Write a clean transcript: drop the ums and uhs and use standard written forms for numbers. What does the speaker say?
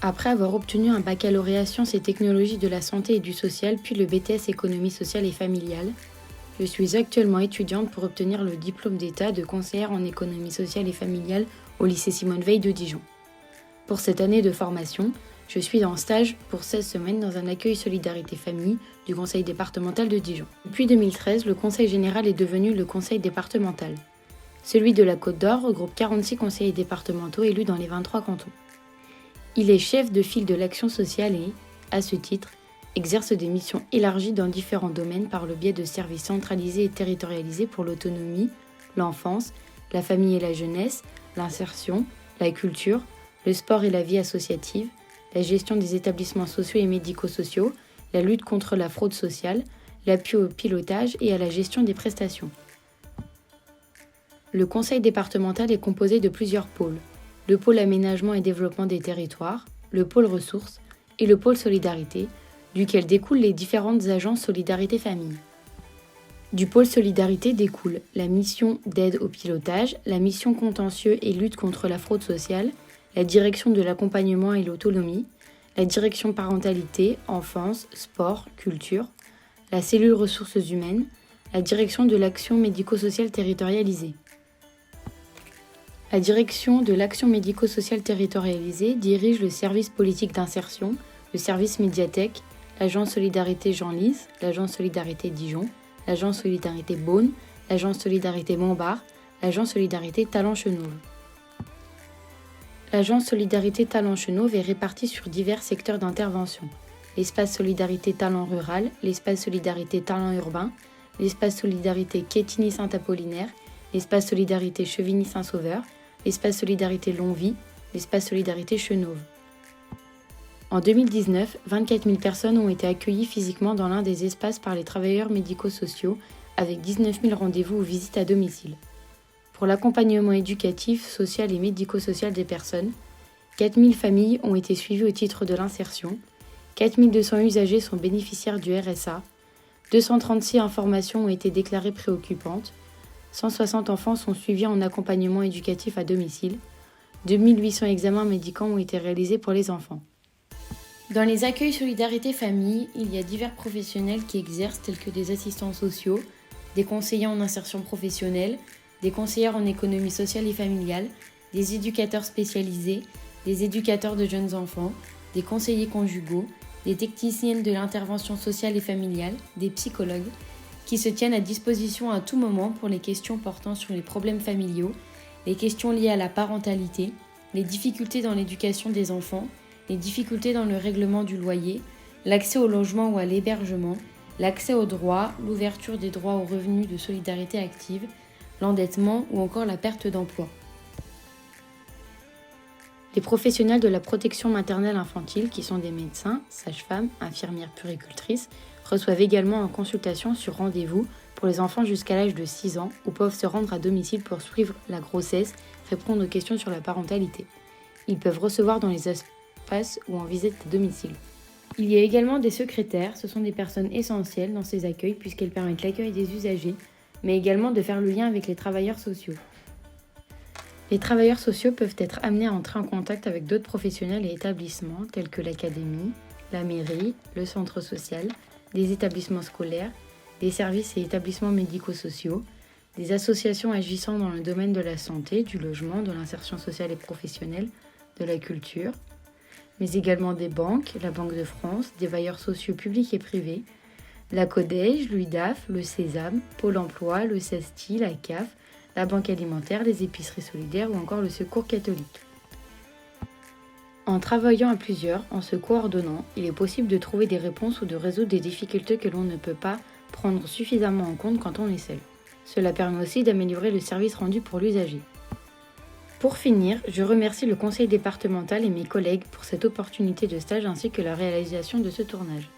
Après avoir obtenu un baccalauréat sciences et technologies de la santé et du social, puis le BTS économie sociale et familiale, je suis actuellement étudiante pour obtenir le diplôme d'État de conseillère en économie sociale et familiale au lycée Simone Veil de Dijon. Pour cette année de formation, je suis en stage pour 16 semaines dans un accueil Solidarité Famille du conseil départemental de Dijon. Depuis 2013, le conseil général est devenu le conseil départemental. Celui de la Côte d'Or regroupe 46 conseillers départementaux élus dans les 23 cantons. Il est chef de file de l'action sociale et, à ce titre, exerce des missions élargies dans différents domaines par le biais de services centralisés et territorialisés pour l'autonomie, l'enfance, la famille et la jeunesse, l'insertion, la culture, le sport et la vie associative, la gestion des établissements sociaux et médico-sociaux, la lutte contre la fraude sociale, l'appui au pilotage et à la gestion des prestations. Le conseil départemental est composé de plusieurs pôles, le pôle aménagement et développement des territoires, le pôle ressources et le pôle solidarité, duquel découlent les différentes agences Solidarité Famille. Du pôle solidarité découle la mission d'aide au pilotage, la mission contentieux et lutte contre la fraude sociale, la direction de l'accompagnement et l'autonomie, la direction parentalité, enfance, sport, culture, la cellule ressources humaines, la direction de l'action médico-sociale territorialisée. La direction de l'action médico-sociale territorialisée dirige le service politique d'insertion, le service médiathèque, l'agence Solidarité Genlis, l'agence Solidarité Dijon, l'agence Solidarité Beaune, l'agence Solidarité Montbard, l'agence Solidarité Talent-Chenôve. L'agence Solidarité Talent-Chenôve est répartie sur divers secteurs d'intervention. L'espace Solidarité Talent Rural, l'espace Solidarité Talent Urbain, l'espace Solidarité Quétigny-Saint-Apollinaire, l'espace Solidarité Chevigny-Saint-Sauveur, l'espace Solidarité Longvie, l'espace Solidarité Chenôve. En 2019, 24 000 personnes ont été accueillies physiquement dans l'un des espaces par les travailleurs médico-sociaux, avec 19 000 rendez-vous ou visites à domicile. Pour l'accompagnement éducatif, social et médico-social des personnes, 4 000 familles ont été suivies au titre de l'insertion, 4 200 usagers sont bénéficiaires du RSA, 236 informations ont été déclarées préoccupantes, 160 enfants sont suivis en accompagnement éducatif à domicile, 2 800 examens médicaux ont été réalisés pour les enfants. Dans les accueils Solidarité Famille, il y a divers professionnels qui exercent tels que des assistants sociaux, des conseillers en insertion professionnelle, des conseillères en économie sociale et familiale, des éducateurs spécialisés, des éducateurs de jeunes enfants, des conseillers conjugaux, des techniciennes de l'intervention sociale et familiale, des psychologues, qui se tiennent à disposition à tout moment pour les questions portant sur les problèmes familiaux, les questions liées à la parentalité, les difficultés dans l'éducation des enfants, les difficultés dans le règlement du loyer, l'accès au logement ou à l'hébergement, l'accès aux droits, l'ouverture des droits aux revenus de solidarité active, l'endettement ou encore la perte d'emploi. Les professionnels de la protection maternelle infantile, qui sont des médecins, sages-femmes, infirmières puéricultrices, reçoivent également en consultation sur rendez-vous pour les enfants jusqu'à l'âge de 6 ans ou peuvent se rendre à domicile pour suivre la grossesse, répondre aux questions sur la parentalité. Ils peuvent recevoir dans les espaces ou en visite à domicile. Il y a également des secrétaires, ce sont des personnes essentielles dans ces accueils puisqu'elles permettent l'accueil des usagers, mais également de faire le lien avec les travailleurs sociaux. Les travailleurs sociaux peuvent être amenés à entrer en contact avec d'autres professionnels et établissements tels que l'académie, la mairie, le centre social, des établissements scolaires, des services et établissements médico-sociaux, des associations agissant dans le domaine de la santé, du logement, de l'insertion sociale et professionnelle, de la culture, mais également des banques, la Banque de France, des bailleurs sociaux publics et privés, la Codej, l'UIDAF, le Sésame, Pôle emploi, le CESTI, la CAF, la Banque alimentaire, les épiceries solidaires ou encore le Secours catholique. En travaillant à plusieurs, en se coordonnant, il est possible de trouver des réponses ou de résoudre des difficultés que l'on ne peut pas prendre suffisamment en compte quand on est seul. Cela permet aussi d'améliorer le service rendu pour l'usager. Pour finir, je remercie le conseil départemental et mes collègues pour cette opportunité de stage ainsi que la réalisation de ce tournage.